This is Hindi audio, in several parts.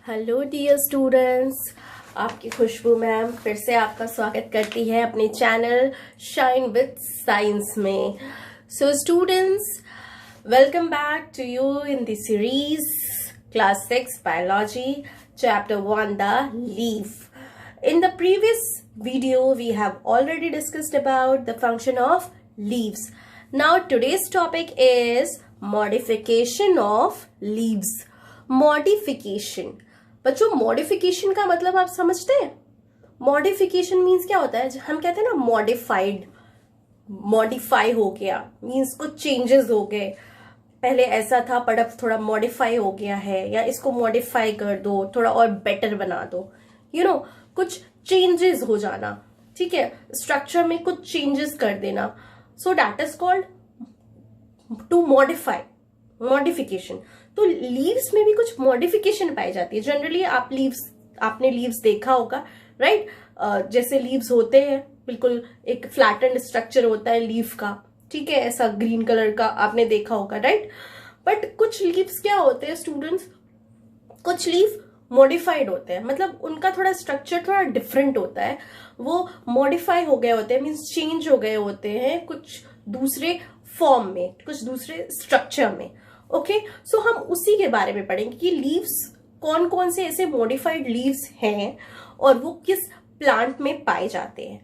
हेलो डियर स्टूडेंट्स, आपकी खुशबू मैम फिर से आपका स्वागत करती है अपने चैनल शाइन विद साइंस में। So students, welcome back to you in the series class 6 biology chapter 1, the leaf. In the previous video we have already discussed about the function of leaves. Now today's topic is modification of leaves. Modification. बच्चों, मॉडिफिकेशन का मतलब आप समझते हैं? मॉडिफिकेशन मीन्स क्या होता है? हम कहते हैं ना मॉडिफाइड, मॉडिफाई हो गया मीन्स कुछ चेंजेस हो गए। पहले ऐसा था पर अब थोड़ा मॉडिफाई हो गया है, या इसको मॉडिफाई कर दो, थोड़ा और बेटर बना दो। कुछ चेंजेस हो जाना, ठीक है, स्ट्रक्चर में कुछ चेंजेस कर देना। So that is called to modify, modification. तो लीव्स में भी कुछ मॉडिफिकेशन पाई जाती है। जनरली आपने लीव्स देखा होगा, राइट? जैसे लीव्स होते हैं, बिल्कुल एक फ्लैटेंड स्ट्रक्चर होता है लीफ का, ठीक है, ऐसा ग्रीन कलर का आपने देखा होगा, राइट? बट कुछ लीव्स क्या होते हैं स्टूडेंट्स, कुछ लीफ मॉडिफाइड होते हैं, मतलब उनका थोड़ा स्ट्रक्चर थोड़ा डिफरेंट होता है। वो मॉडिफाई हो गए होते हैं, मीन्स चेंज हो गए होते हैं कुछ दूसरे फॉर्म में, कुछ दूसरे स्ट्रक्चर में। ओके, सो हम उसी के बारे में पढ़ेंगे कि लीव्स, कौन कौन से ऐसे मॉडिफाइड लीव्स हैं और वो किस प्लांट में पाए जाते हैं।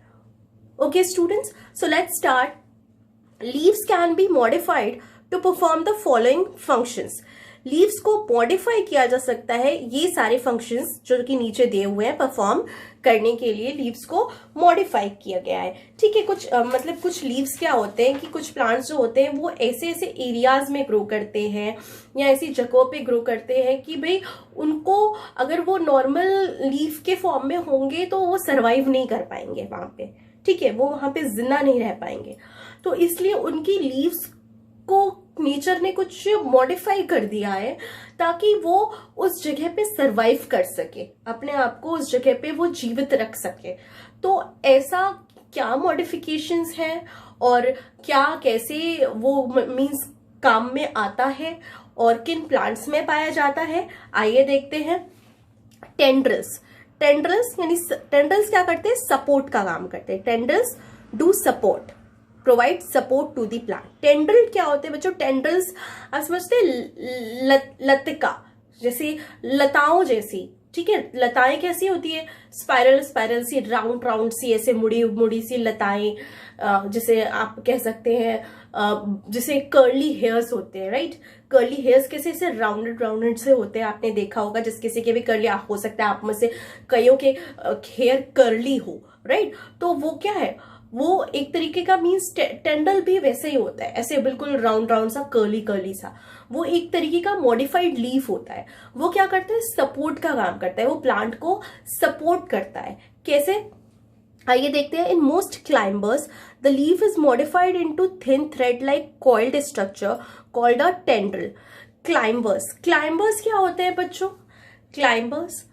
Okay students, so let's start. Leaves can be modified to perform the following functions. Leaves को मॉडिफाई किया जा सकता है, ये सारे फंक्शंस जो कि नीचे दिए हुए हैं, परफॉर्म करने के लिए लीव्स को मॉडिफाई किया गया है, ठीक है। मतलब कुछ लीव्स क्या होते हैं कि कुछ प्लांट्स जो होते हैं वो ऐसे ऐसे एरियाज में ग्रो करते हैं या ऐसी जगहों पे ग्रो करते हैं कि भाई उनको, अगर वो नॉर्मल लीफ के फॉर्म में होंगे तो वो सर्वाइव नहीं कर पाएंगे वहां पे, ठीक है, वो वहां पे जिंदा नहीं रह पाएंगे। तो इसलिए उनकी लीव्स को नेचर ने कुछ मॉडिफाई कर दिया है ताकि वो उस जगह पे सरवाइव कर सके, अपने आप को उस जगह पे वो जीवित रख सके। तो ऐसा क्या मॉडिफिकेशंस हैं और क्या, कैसे वो मींस काम में आता है और किन प्लांट्स में पाया जाता है, आइए देखते हैं। टेंड्रिल्स। टेंड्रिल्स यानी टेंड्रिल्स क्या करते हैं? सपोर्ट का काम करते हैं। Tendrils do support, provide support to the plant. Tendril क्या होते हैं बच्चों? टेंड्रिल्स आप समझते हैं, लतिका जैसे, लताओं जैसी, ठीक है। लताएं कैसी होती है? स्पाइरल स्पाइरल सी, राउंड राउंड सी, ऐसे मुड़ी मुड़ी सी लताएं, जैसे आप कह सकते हैं जैसे कर्ली हेयर्स होते हैं, राइट? कर्ली हेयर्स कैसे ऐसे राउंडेड राउंडेड से होते हैं, आपने देखा होगा। जिस किसी के भी कर्ली हो सकता है, आप में से कईयों के हेयर कर्ली हो, राइट? तो वो क्या है, वो एक तरीके का मीन्स टेंडल भी वैसे ही होता है, ऐसे बिल्कुल राउंड राउंड सा, कर्ली कर्ली सा। वो एक तरीके का मॉडिफाइड लीफ होता है। वो क्या करता है? सपोर्ट का काम करता है, वो प्लांट को सपोर्ट करता है। कैसे? आइए देखते हैं। In most climbers the leaf is modified into thin thread like coiled structure called a tendril. Climbers, climbers क्या होते हैं बच्चों? क्लाइंबर्स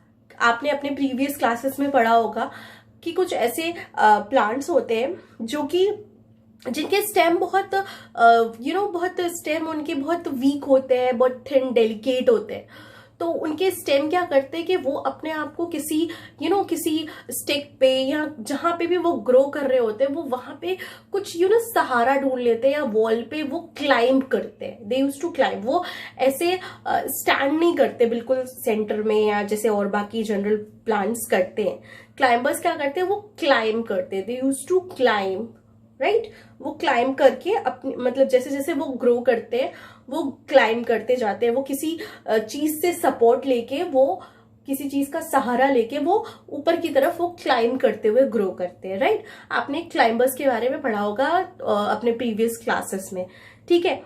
आपने अपने प्रीवियस क्लासेस में पढ़ा होगा कि कुछ ऐसे प्लांट्स होते हैं जो कि जिनके स्टेम बहुत बहुत स्टेम उनके बहुत वीक होते हैं, बहुत थिन डेलिकेट होते हैं। तो उनके स्टेम क्या करते हैं कि वो अपने आप को किसी किसी स्टिक पे या जहां पे भी वो ग्रो कर रहे होते हैं, वो वहां पे कुछ सहारा ढूंढ लेते हैं, या वॉल पे वो क्लाइंब करते हैं। दे यूज टू क्लाइंब। वो ऐसे स्टैंड नहीं करते बिल्कुल सेंटर में, या जैसे और बाकी जनरल प्लांट्स करते हैं। क्लाइंबर्स क्या करते हैं? वो क्लाइंब करते हैं। दे यूज टू क्लाइंब, राइट? वो क्लाइंब करके अपनी, मतलब जैसे जैसे वो ग्रो करते हैं वो क्लाइंब करते जाते हैं। वो किसी चीज से सपोर्ट लेके, वो किसी चीज का सहारा लेके वो ऊपर की तरफ वो क्लाइंब करते हुए ग्रो करते हैं, राइट? आपने क्लाइंबर्स के बारे में पढ़ा होगा अपने प्रीवियस क्लासेस में, ठीक है।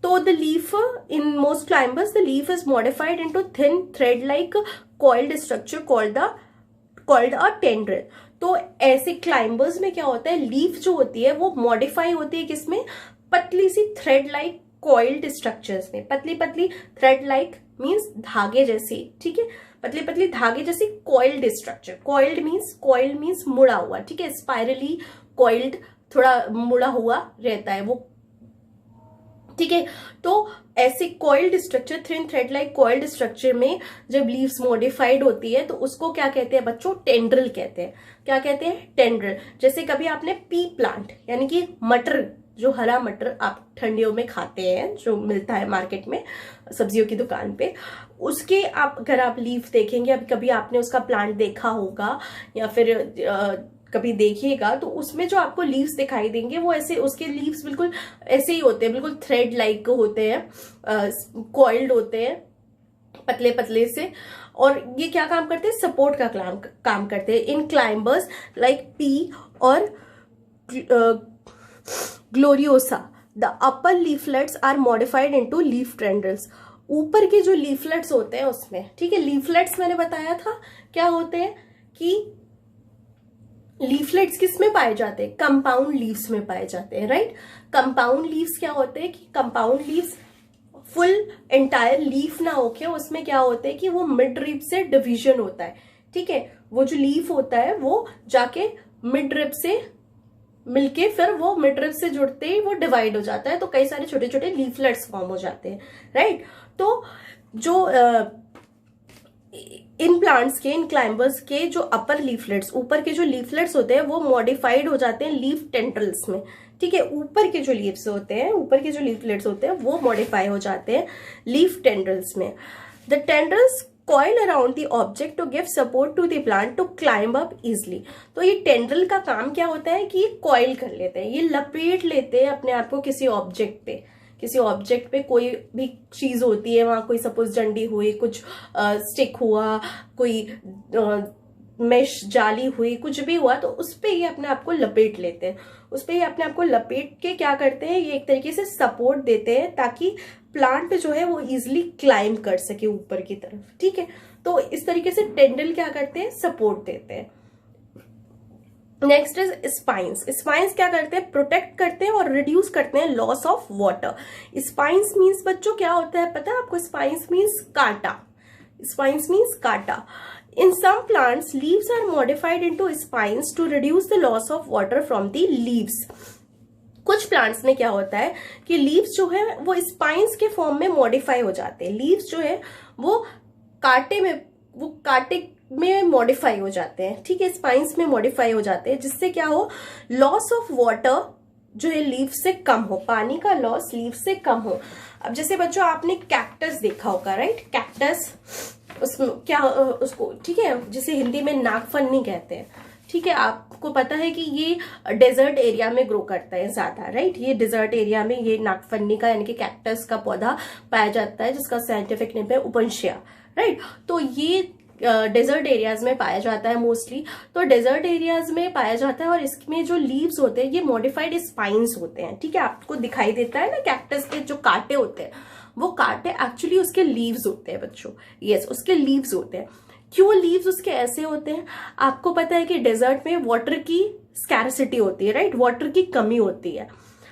तो the leaf in most climbers the leaf is modified into thin thread like coiled structure called a tendril. तो ऐसे क्लाइंबर्स में क्या होता है? लीफ जो होती है वो मॉडिफाई होती है किसमें? पतली सी थ्रेड लाइक कॉइल्ड स्ट्रक्चर्स में। पतली पतली थ्रेड लाइक मीन्स धागे जैसी, ठीक है, पतली पतली धागे जैसी कॉइल्ड स्ट्रक्चर। कॉइल्ड मीन्स मुड़ा हुआ, ठीक है। स्पाइरली कॉइल्ड, थोड़ा मुड़ा हुआ रहता है वो ठीक है। तो ऐसे coiled structure, thin thread like coiled structure में जब लीव्स मॉडिफाइड होती है तो उसको क्या कहते हैं बच्चों? टेंड्रिल कहते हैं। क्या कहते हैं? टेंड्रिल। जैसे कभी आपने पी प्लांट यानी कि मटर, जो हरा मटर आप ठंडियों में खाते हैं, जो मिलता है मार्केट में सब्जियों की दुकान पे, उसके आप अगर आप लीफ देखेंगे, अभी कभी आपने उसका प्लांट देखा होगा या फिर कभी देखिएगा, तो उसमें जो आपको लीव्स दिखाई देंगे वो ऐसे, उसके लीव्स बिल्कुल ऐसे ही होते हैं, बिल्कुल थ्रेड लाइक होते हैं, कॉइल्ड होते हैं, पतले पतले से। और ये क्या काम करते हैं? सपोर्ट का काम करते हैं इन क्लाइंबर्स लाइक पी और gloriosa. The upper leaflets are modified into leaf tendrils. ऊपर के जो लीफलेट्स होते हैं उसमें, ठीक है, लीफलेट्स मैंने बताया था क्या होते हैं कि लीफलेट्स किस में पाए जाते हैं? कंपाउंड लीव्स में पाए जाते हैं, राइट। कंपाउंड लीव्स क्या होते हैं कि compound leaves full entire leaf ना होके उसमें क्या होते हैं कि वो मिड रिब से डिवीजन होता है, ठीक है। वो जो लीफ होता है वो जाके मिड रिब से मिलके फिर वो मिड रिब से जुड़ते ही वो डिवाइड हो जाता है, तो कई सारे छोटे छोटे लीफलेट्स फॉर्म हो जाते हैं, राइट। तो जो इन प्लांट्स के, इन क्लाइंबर्स के जो अपर लीफलेट्स, ऊपर के जो लीफलेट्स होते हैं वो मॉडिफाइड हो जाते हैं लीफ टेंड्रिल्स में, ठीक है। ऊपर के जो लीव्स होते हैं, ऊपर के जो लीफलेट्स होते हैं वो मॉडिफाई हो जाते हैं लीफ टेंड्रिल्स में। The tendrils coil around the object to give support to the plant to climb up easily. तो ये टेंड्रिल का काम क्या होता है कि ये कॉइल कर लेते हैं, ये लपेट लेते हैं अपने आप को किसी ऑब्जेक्ट पे, किसी ऑब्जेक्ट पे कोई भी चीज होती है, वहां कोई सपोज डंडी हुई, कुछ स्टिक हुआ, कोई मेश जाली हुई, कुछ भी हुआ, तो उस पे ये अपने आप को लपेट लेते हैं। उस पे ये अपने आप को लपेट के क्या करते हैं, ये एक तरीके से सपोर्ट देते हैं ताकि प्लांट जो है वो इजिली क्लाइंब कर सके ऊपर की तरफ, ठीक है। तो इस तरीके से टेंड्रिल क्या करते हैं? सपोर्ट देते हैं। Next is spines. स्पाइंस क्या करते हैं? प्रोटेक्ट करते हैं और रिड्यूस करते हैं loss of water. Spines means बच्चों क्या होता है पता है आपको? स्पाइंस मीन्स कांटा। स्पाइंस मीन्स कांटा। In some plants leaves are modified into spines to reduce the loss of water from the leaves. कुछ प्लांट्स में क्या होता है कि लीव्स जो है वो स्पाइंस के फॉर्म में मॉडिफाई हो जाते हैं। लीव्स जो है वो कांटे में मॉडिफाई हो जाते हैं, ठीक है, स्पाइंस में मॉडिफाई हो जाते हैं, जिससे क्या हो, लॉस ऑफ वाटर जो है लीफ से कम हो, पानी का लॉस लीफ से कम हो। अब जैसे बच्चों आपने कैक्टस देखा होगा, राइट। कैक्टस उसमें क्या उसको, ठीक है, जिसे हिंदी में नागफनी कहते हैं, ठीक है। आपको पता है कि ये डेजर्ट एरिया में ग्रो करता है ज्यादा, राइट। ये डेजर्ट एरिया में ये नागफनी का यानी कि कैक्टस का पौधा पाया जाता है, जिसका साइंटिफिक नेम है उपनशिया, राइट। तो ये डेजर्ट एरियाज में पाया जाता है मोस्टली। तो डेजर्ट एरियाज में पाया जाता है और इसमें जो लीव्स होते हैं ये मॉडिफाइड स्पाइंस होते हैं, ठीक है। आपको दिखाई देता है ना कैक्टस के जो कांटे होते हैं, वो कांटे एक्चुअली उसके लीव्स होते हैं बच्चों। यस, उसके लीव्स होते हैं। क्यों लीव्स उसके ऐसे होते हैं? आपको पता है कि डेजर्ट में वाटर की स्कैरसिटी होती है, राइट। वाटर की कमी होती है,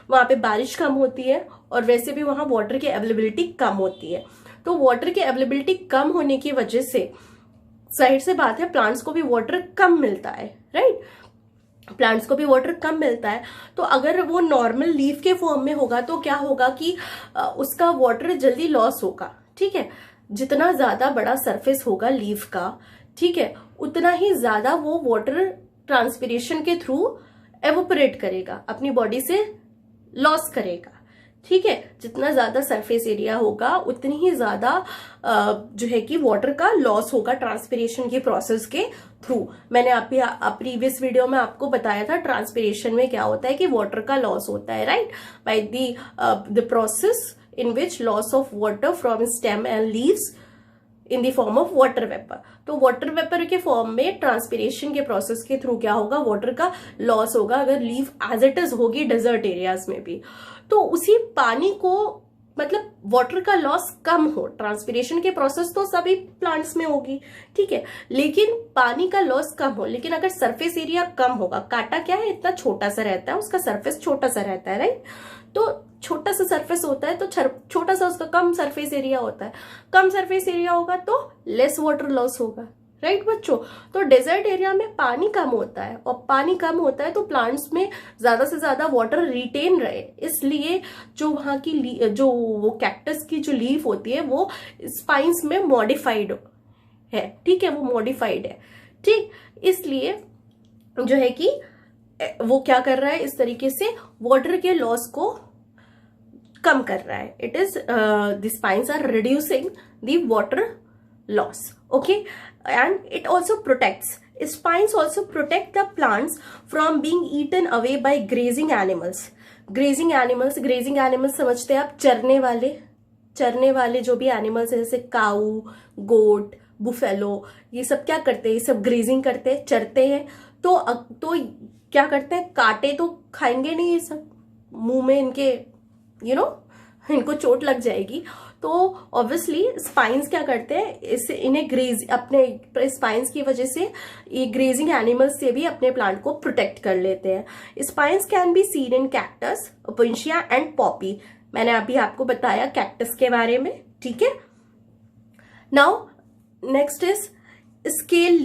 वहां पे बारिश कम होती है और वैसे भी वहां वाटर की अवेलेबिलिटी कम होती है। तो वाटर की अवेलेबिलिटी कम होने की वजह से जाहिर से बात है प्लांट्स को भी वाटर कम मिलता है, राइट। प्लांट्स को भी वाटर कम मिलता है। तो अगर वो नॉर्मल लीफ के फॉर्म में होगा तो क्या होगा कि उसका वाटर जल्दी लॉस होगा, ठीक है। जितना ज्यादा बड़ा सरफेस होगा लीफ का, ठीक है, उतना ही ज्यादा वो वाटर ट्रांसपिरेशन के थ्रू एवोपरेट करेगा, अपनी बॉडी से लॉस करेगा, ठीक है। जितना ज्यादा सरफेस एरिया होगा उतनी ही ज्यादा जो है कि वाटर का लॉस होगा ट्रांसपिरेशन के प्रोसेस के थ्रू। मैंने प्रीवियस वीडियो में आपको बताया था ट्रांसपिरेशन में क्या होता है कि वाटर का लॉस होता है, right, by the process in which loss of water from stem and leaves in the form of water vapour. तो वाटर वेपर के फॉर्म में ट्रांसपिरेशन के प्रोसेस के थ्रू क्या होगा, वाटर का लॉस होगा अगर लीव एज इट इज होगी डेजर्ट एरियाज में भी। तो उसी पानी को मतलब वाटर का लॉस कम हो, ट्रांसपिरेशन के प्रोसेस तो सभी प्लांट्स में होगी, ठीक है, लेकिन पानी का लॉस कम हो। लेकिन अगर सरफेस एरिया कम होगा, कांटा क्या है इतना छोटा सा रहता है, उसका सरफेस छोटा सा रहता है, राइट। तो छोटा सा सरफेस होता है तो छोटा सा उसका कम सरफेस एरिया होता है। कम सरफेस एरिया होगा तो लेस वाटर लॉस होगा, राइट बच्चों। तो डेजर्ट एरिया में पानी कम होता है, और पानी कम होता है तो प्लांट्स में ज्यादा से ज्यादा वाटर रिटेन रहे, इसलिए जो वहां की जो वो कैक्टस की जो लीफ होती है वो स्पाइंस में मॉडिफाइड है, ठीक है, वो मॉडिफाइड है, ठीक। इसलिए जो है कि वो क्या कर रहा है, इस तरीके से वाटर के लॉस को कम कर रहा है। It is the spines are reducing the water loss, okay, and it also protects, spines also protect the plants from being eaten away by grazing animals समझते हैं आप, चरने वाले जो भी एनिमल्स है, जैसे काऊ, गोट, बुफेलो, ये सब क्या करते हैं, ये सब ग्रेजिंग करते हैं, चरते हैं, तो क्या करते हैं, काटे तो खाएंगे नहीं, ये सब मुंह में इनके इनको चोट लग जाएगी, तो ऑब्वियसली स्पाइंस क्या करते हैं, इससे इन्हें ग्रेज, अपने स्पाइंस की वजह से ये ग्रेजिंग एनिमल्स से भी अपने प्लांट को प्रोटेक्ट कर लेते हैं। Spines can be seen in cactus, opuntia and poppy. मैंने अभी आपको बताया कैक्टस के बारे में, ठीक है। Now next is scale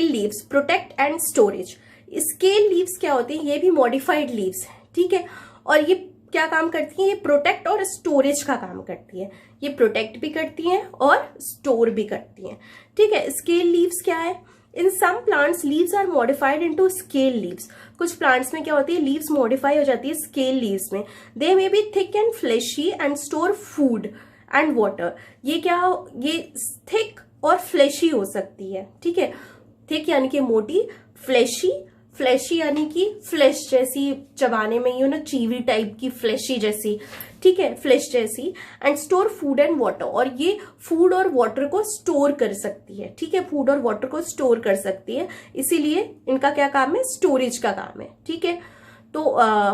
leaves protect and storage. Scale leaves क्या होती है, ये भी मॉडिफाइड लीव्स है, ठीक है, और ये क्या काम करती है, ये प्रोटेक्ट और स्टोरेज का काम करती है, ये प्रोटेक्ट भी करती हैं और स्टोर भी करती हैं, ठीक है। स्केल लीव्स क्या है, in some plants leaves are modified into scale leaves. कुछ प्लांट्स में क्या होती है, लीव्स मॉडिफाई हो जाती है स्केल लीव्स में। They may be thick and fleshy and store food and water. ये थिक और फ्लेशी हो सकती है, ठीक है, थिक यानी कि मोटी, फ्लेशी यानी कि फ्लेश जैसी, चबाने में चीवी टाइप की फ्लेशी जैसी, ठीक है, फ्लेश जैसी, and store food and water, और ये फूड और वाटर को स्टोर कर सकती है, ठीक है, फूड और वाटर को स्टोर कर सकती है, इसीलिए इनका क्या काम है, स्टोरेज का काम है, ठीक है। तो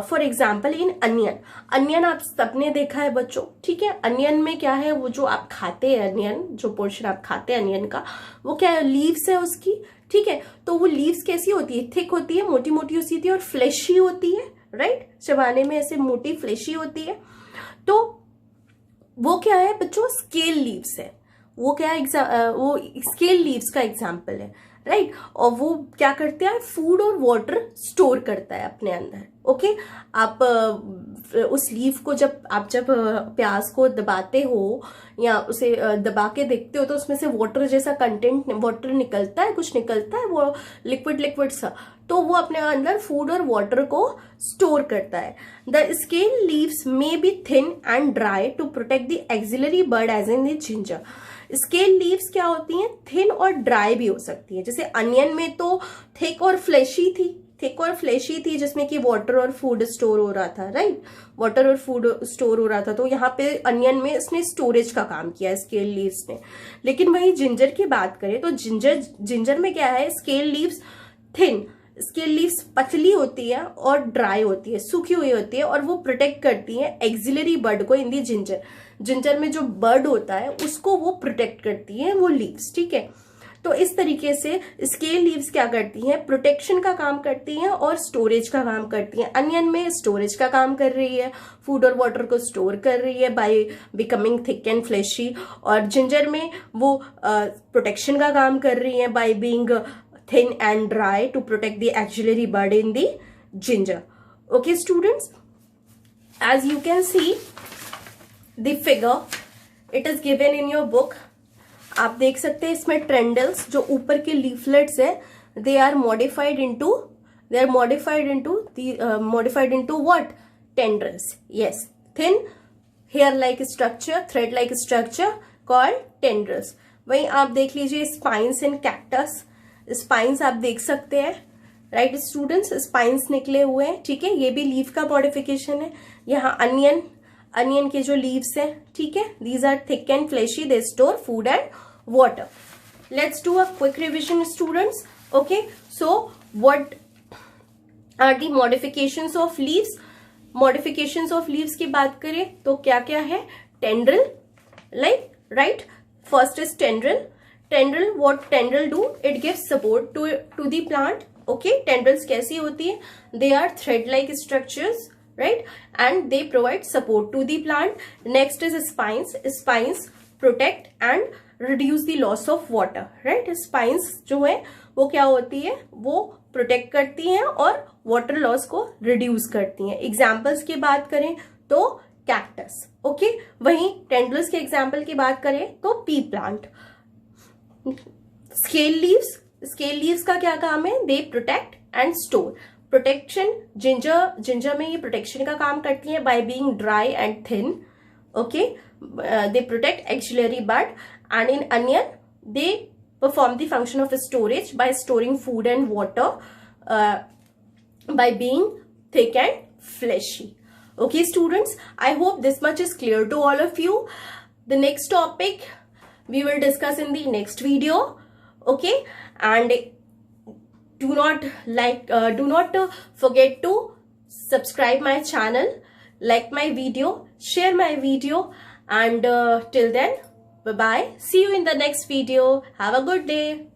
फॉर एग्जाम्पल इन अनियन आप सबने देखा है बच्चों, ठीक है। अनियन में क्या है, वो जो आप खाते हैं, अनियन जो पोर्शन आप खाते हैं अनियन का, वो क्या है, लीव्स है उसकी, ठीक है। तो वो लीव्स कैसी होती है, थिक होती है, मोटी मोटी होती है और फ्लेशी होती है, राइट, चबाने में ऐसे मोटी फ्लेशी होती है। तो वो क्या है बच्चों, स्केल लीव्स है, वो क्या है, वो स्केल लीव्स का एग्जाम्पल है, राइट। और वो क्या करते हैं, फूड और वाटर स्टोर करता है अपने अंदर, ओके। आप उस लीफ को जब प्याज को दबाते हो या उसे दबा के देखते हो, तो उसमें से वाटर जैसा कंटेंट, वाटर निकलता है, कुछ निकलता है, वो लिक्विड सा, तो वो अपने अंदर फूड और वाटर को स्टोर करता है। The scale leaves may be thin and dry to protect the axillary bird as in the ginger. Scale leaves क्या होती हैं, थिन और ड्राई भी हो सकती है। जैसे अनियन में तो थिक और फ्लेशी थी जिसमें कि वाटर और फूड स्टोर हो रहा था, राइट, वाटर और फूड स्टोर हो रहा था, तो यहाँ पे अनियन में इसने स्टोरेज का काम किया स्केल लीव्स ने। लेकिन वही जिंजर की बात करें तो जिंजर में क्या है, scale leaves thin, scale leaves पतली होती है और ड्राई होती है, सूखी हुई होती है, और वो प्रोटेक्ट करती है एक्सिलरी बर्ड को इन दी जिंजर में जो बर्ड होता है उसको वो प्रोटेक्ट करती है वो लीव्स, ठीक है। तो इस तरीके से स्केल लीव्स क्या करती हैं, प्रोटेक्शन का काम करती हैं और स्टोरेज का काम करती हैं। अनियन में स्टोरेज का काम कर रही है, फूड और वाटर को स्टोर कर रही है by becoming thick and fleshy, और जिंजर में वो प्रोटेक्शन का काम कर रही है by being thin and dry to protect the axillary bud in the ginger. Okay students, as you can see the figure, it is given in your book. आप देख सकते हैं इसमें ट्रेंडल्स जो ऊपर के लीफलेट्स है, they are modified into what, tendrils. Yes, thin hair like structure, thread like structure called tendrils. वहीं आप देख लीजिए spines in cactus, स्पाइंस आप देख सकते हैं, राइट स्टूडेंट्स, स्पाइंस निकले हुए हैं, ठीक है, ये भी लीफ का मॉडिफिकेशन है। यहाँ अनियन के जो लीव्स हैं, ठीक है, these are thick and fleshy, they store food and water. Let's do a quick revision students, okay. So what are the modifications of leaves. Modifications of leaves की बात करें तो क्या क्या है, tendril, like, right, first is tendril. What tendril do? It gives support to the plant. Okay, tendrils कैसी होती है? They are thread-like structures, right? And they provide support to the plant. Next is spines. Spines protect and reduce the loss of water, right? spines जो है वो क्या होती है, वो प्रोटेक्ट करती हैं और वाटर लॉस को रिड्यूस करती हैं. एग्जाम्पल्स की बात करें तो कैक्टस, ओके. वहीं टेंडुलस के एग्जाम्पल की बात करें तो पी प्लांट. स्केल लीव्स का क्या काम है, they protect and store. Protection, ginger में ये प्रोटेक्शन का काम करती है by being dry and thin, okay. They protect axillary bud, and in onion they perform the function of storage by storing food and water by being thick and fleshy. Okay students, I hope this much is clear to all of you. The next topic we will discuss in the next video, okay. And do not forget to subscribe my channel, like my video, share my video, and till then, bye bye. See you in the next video. Have a good day.